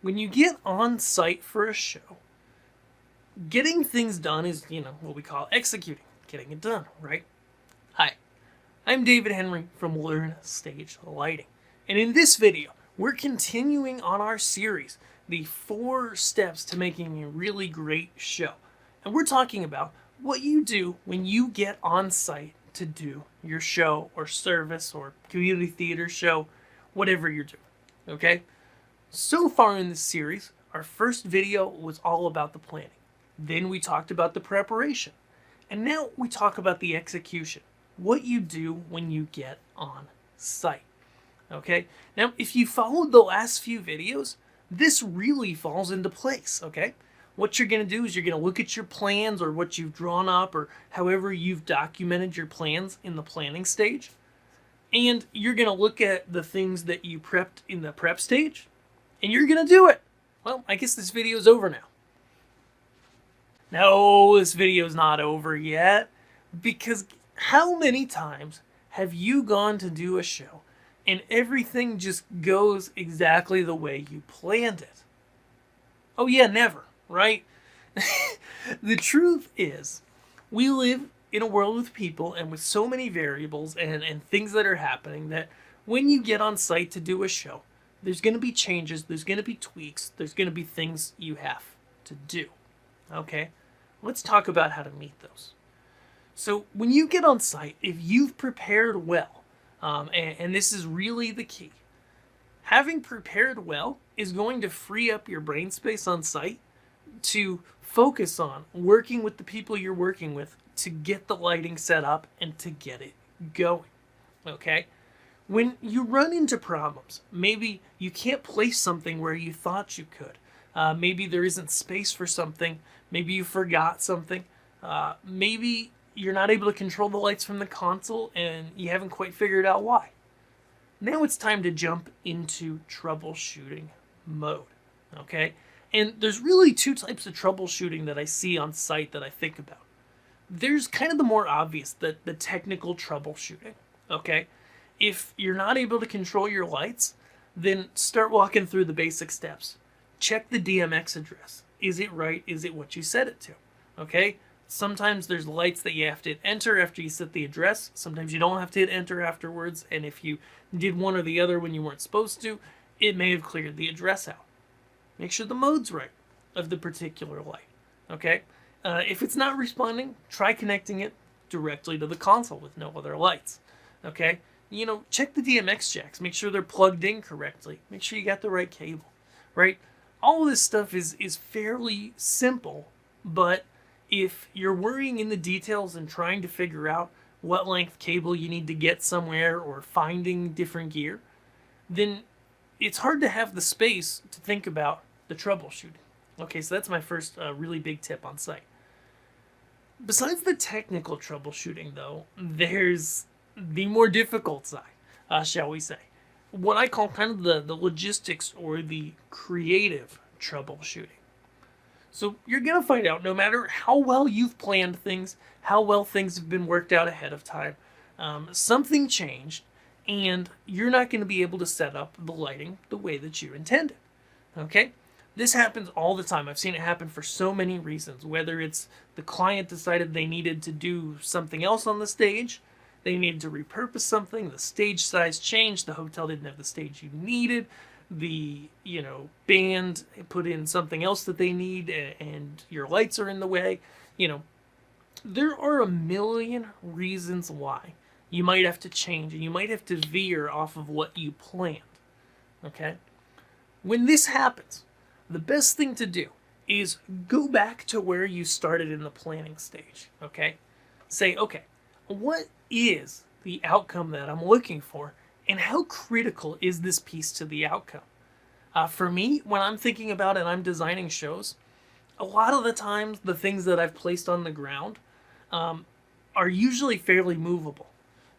When you get on site for a show, getting things done is, what we call executing, getting it done, right? Hi, I'm David Henry from Learn Stage Lighting. And in this video, we're continuing on our series, the 4 steps to making a really great show. And we're talking about what you do when you get on site to do your show or service or community theater show, whatever you're doing, okay? So far in this series, our first video was all about the planning. Then we talked about the preparation. And now we talk about the execution. What you do when you get on site. Okay? Now, if you followed the last few videos, this really falls into place, okay? What you're going to do is you're going to look at your plans or what you've drawn up or however you've documented your plans in the planning stage. And you're going to look at the things that you prepped in the prep stage. And you're going to do it. Well, I guess this video is over now. No, this video is not over yet. Because how many times have you gone to do a show and everything just goes exactly the way you planned it? Oh yeah, never, right? The truth is, we live in a world with people and with so many variables and things that are happening that when you get on site to do a show, there's going to be changes, there's going to be tweaks, there's going to be things you have to do. Okay? Let's talk about how to meet those. So when you get on site, if you've prepared well, and this is really the key, having prepared well is going to free up your brain space on site to focus on working with the people you're working with to get the lighting set up and to get it going. Okay? When you run into problems, maybe you can't place something where you thought you could. Maybe there isn't space for something. Maybe you forgot something. Maybe you're not able to control the lights from the console and you haven't quite figured out why. Now it's time to jump into troubleshooting mode. Okay? And there's really 2 types of troubleshooting that I see on site that I think about. There's kind of the more obvious, the technical troubleshooting. Okay? If you're not able to control your lights, then start walking through the basic steps. Check the DMX address. Is it right? Is it what you set it to? Okay? Sometimes there's lights that you have to hit enter after you set the address. Sometimes you don't have to hit enter afterwards. And if you did one or the other when you weren't supposed to, it may have cleared the address out. Make sure the mode's right of the particular light. Okay? If it's not responding, try connecting it directly to the console with no other lights. Okay? Check the DMX jacks. Make sure they're plugged in correctly. Make sure you got the right cable, right? All of this stuff is fairly simple, but if you're worrying in the details and trying to figure out what length cable you need to get somewhere or finding different gear, then it's hard to have the space to think about the troubleshooting. Okay, so that's my first really big tip on site. Besides the technical troubleshooting, though, there's the more difficult side, shall we say. What I call kind of the logistics or the creative troubleshooting. So you're going to find out, no matter how well you've planned things, how well things have been worked out ahead of time, something changed, and you're not going to be able to set up the lighting the way that you intended. Okay? This happens all the time. I've seen it happen for so many reasons, whether it's the client decided they needed to do something else on the stage, they needed to repurpose something, the stage size changed, the hotel didn't have the stage you needed, the band put in something else that they need and your lights are in the way. There are a million reasons why you might have to change and you might have to veer off of what you planned. Okay? When this happens, the best thing to do is go back to where you started in the planning stage. Okay? Say, okay, what is the outcome that I'm looking for, and how critical is this piece to the outcome? For me, when I'm thinking about it, I'm designing shows, a lot of the times the things that I've placed on the ground are usually fairly movable.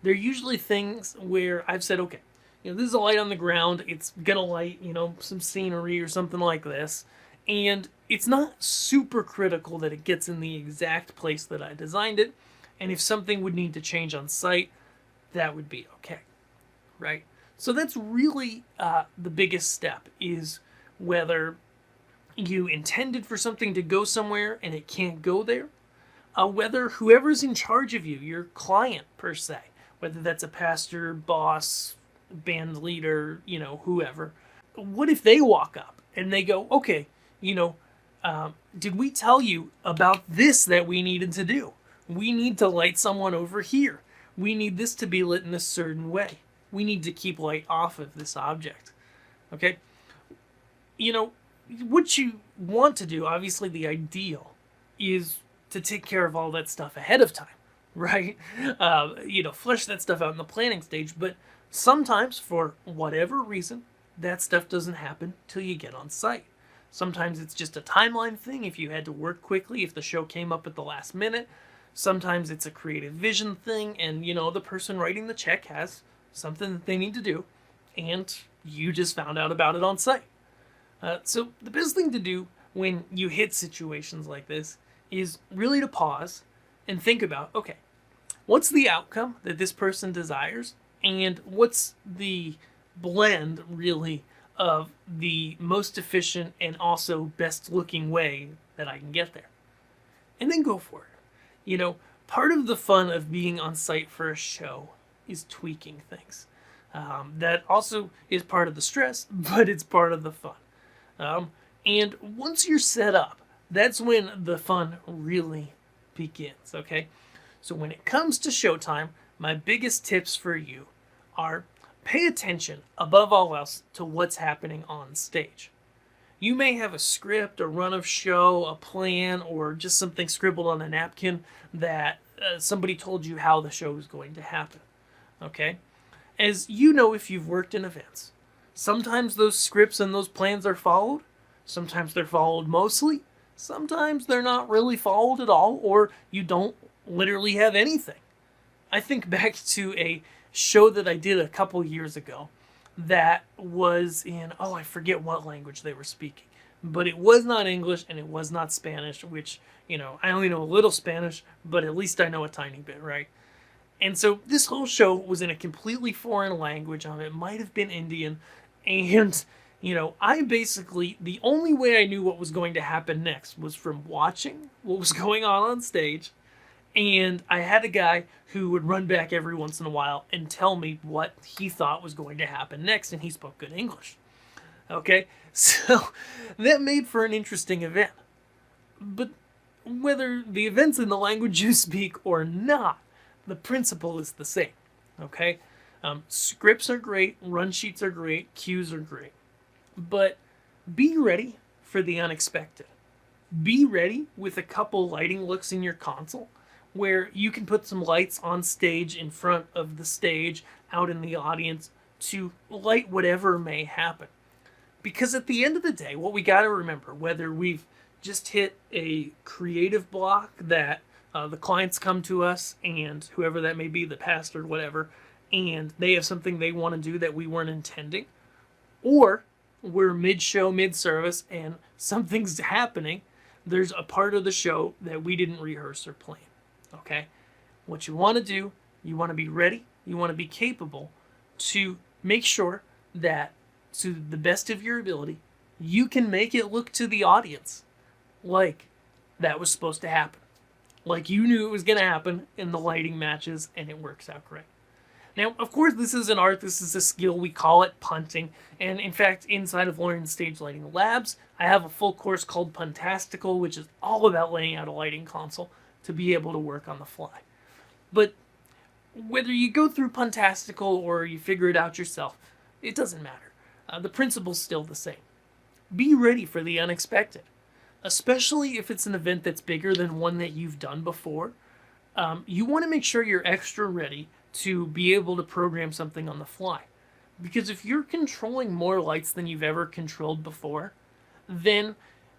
They're usually things where I've said, okay, this is a light on the ground, it's gonna light, some scenery or something like this, and it's not super critical that it gets in the exact place that I designed it. And if something would need to change on site, that would be okay, right? So that's really the biggest step, is whether you intended for something to go somewhere and it can't go there, whether whoever's in charge of you, your client per se, whether that's a pastor, boss, band leader, whoever, what if they walk up and they go, okay, did we tell you about this that we needed to do? We need to light someone over here. We need this to be lit in a certain way. We need to keep light off of this object. Okay? What you want to do, obviously the ideal, is to take care of all that stuff ahead of time, right? Flesh that stuff out in the planning stage, but sometimes, for whatever reason, that stuff doesn't happen till you get on site. Sometimes it's just a timeline thing if you had to work quickly, if the show came up at the last minute. Sometimes it's a creative vision thing, and the person writing the check has something that they need to do, and you just found out about it on site. So the best thing to do when you hit situations like this is really to pause and think about, okay, what's the outcome that this person desires, and what's the blend, really, of the most efficient and also best looking way that I can get there. And then go for it. Part of the fun of being on site for a show is tweaking things. That also is part of the stress, but it's part of the fun. And once you're set up, that's when the fun really begins, okay? So when it comes to showtime, my biggest tips for you are pay attention, above all else, to what's happening on stage. You may have a script, a run of show, a plan, or just something scribbled on a napkin that somebody told you how the show is going to happen, okay? As you know, if you've worked in events, sometimes those scripts and those plans are followed, sometimes they're followed mostly, sometimes they're not really followed at all, or you don't literally have anything. I think back to a show that I did a couple years ago that was in, I forget what language they were speaking, but it was not English and it was not Spanish, which, I only know a little Spanish, but at least I know a tiny bit, right? And so this whole show was in a completely foreign language. It might have been Indian, and I basically, the only way I knew what was going to happen next was from watching what was going on stage. And I had a guy who would run back every once in a while and tell me what he thought was going to happen next, and he spoke good English. Okay? So that made for an interesting event. But whether the event's in the language you speak or not, the principle is the same. Okay? Scripts are great, run sheets are great, cues are great. But be ready for the unexpected. Be ready with a couple lighting looks in your console, where you can put some lights on stage, in front of the stage, out in the audience, to light whatever may happen. Because at the end of the day, what we got to remember, whether we've just hit a creative block that the clients come to us, and whoever that may be, the pastor, whatever, and they have something they want to do that we weren't intending, or we're mid-show, mid-service, and something's happening, there's a part of the show that we didn't rehearse or plan. Okay? What you want to do, you want to be ready, you want to be capable to make sure that, to the best of your ability, you can make it look to the audience like that was supposed to happen. Like you knew it was going to happen, and the lighting matches, and it works out great. Now, of course, this is an art, this is a skill, we call it punting, and in fact, inside of Learning Stage Lighting Labs, I have a full course called Puntastical, which is all about laying out a lighting console to be able to work on the fly. But whether you go through Puntastical or you figure it out yourself, it doesn't matter. The principle's still the same. Be ready for the unexpected, especially if it's an event that's bigger than one that you've done before. You want to make sure you're extra ready to be able to program something on the fly. Because if you're controlling more lights than you've ever controlled before, then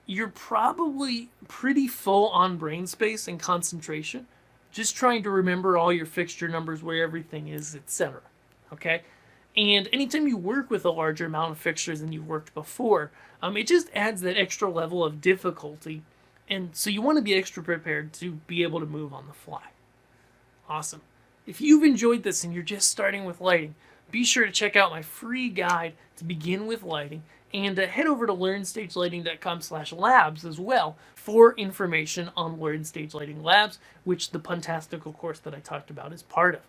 you're probably pretty full on brain space and concentration, just trying to remember all your fixture numbers, where everything is, etc. Okay? And anytime you work with a larger amount of fixtures than you've worked before, it just adds that extra level of difficulty. And so you want to be extra prepared to be able to move on the fly. Awesome. If you've enjoyed this and you're just starting with lighting, be sure to check out my free guide to begin with lighting, And head over to learnstagelighting.com/labs as well for information on Learn Stage Lighting Labs, which the Puntastical course that I talked about is part of.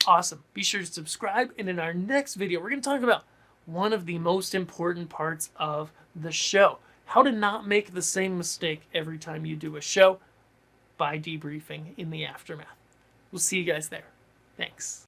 Awesome. Be sure to subscribe, and in our next video, we're going to talk about one of the most important parts of the show. How to not make the same mistake every time you do a show by debriefing in the aftermath. We'll see you guys there. Thanks.